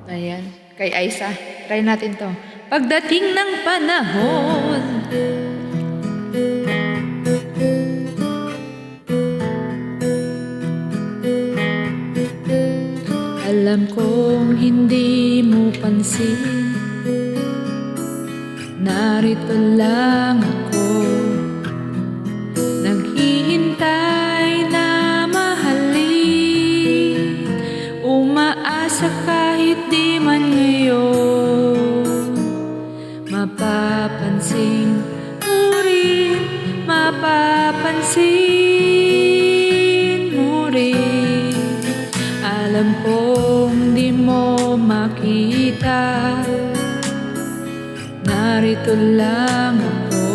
Ayan, kay Aisa. Try natin to. Pagdating ng panahon, alam kong hindi mo pansin, narito lang ako, naghihintay na mahalin, umaasa kahit di man ngayon mapapansin mo rin, mapapansin mo rin. Alam kong di mo makita, narito lang ako,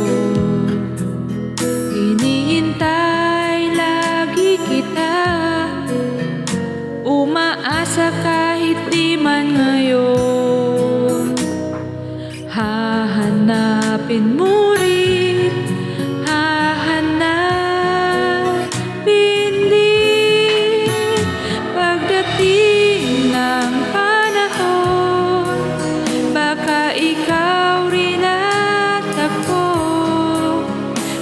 hinihintay lagi kita, umaasa kahit di man ngayon. Hahanapin mo rin, hahanapin din, pagdating ng panahon, baka ikaw rin at ako,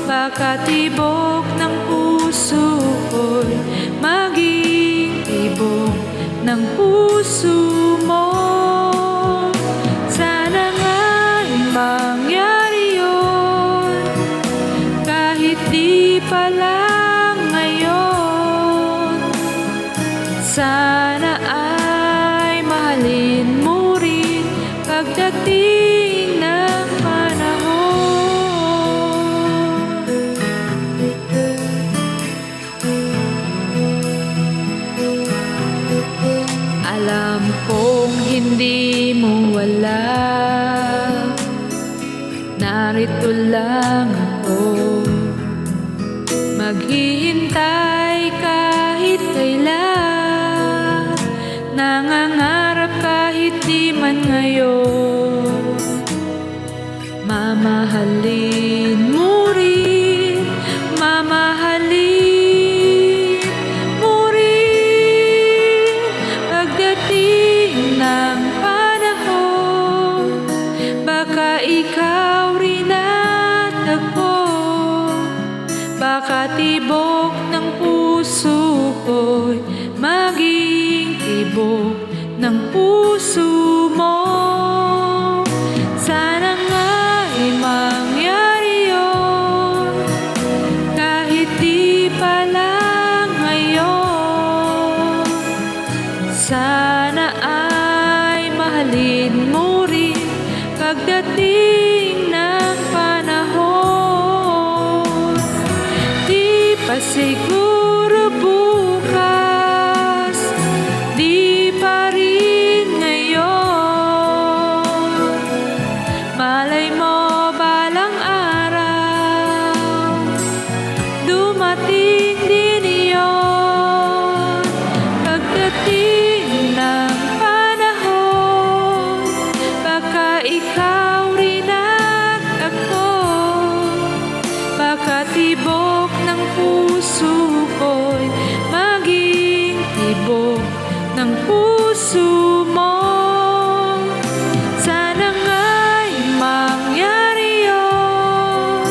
baka tibok ng puso ko'y maging tibok ng puso mo. Sana nga'y mangyari yun, kahit di pa lang ngayon. Sana ay mahalin mo rin pagdating ng panahon. Alam kong hindi mo wala, narito lang ako, maghihintay kahit kailan, nangangarap kahit di man ngayon, mamahalin mo rin, mamahalin mo rin, pagdating ng panahon, baka ikaw rin at ako, baka tibok ng puso ko'y maging tibok ng puso mo. Sana nga'y mangyari yun, kahit di pa lang ngayon. Sana ay mahalin mo rin pagdating ng panahon. Di pa siguro bukas, di pa rin ngayon, malay mo balang araw, dumating din iyon. Pagdating ng panahon, baka ikaw rin at ako, baka tibok ng puso ko'y maging tibok ng puso mo. Sana nga'y mangyari yun,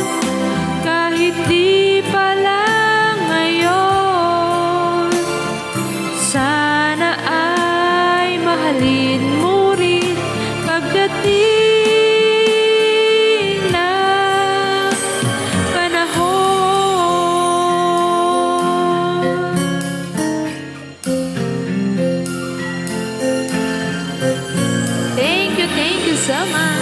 kahit di pa lang ngayon. Sana ay mahalin mo rin pagdating ng panahon. Thank you so much.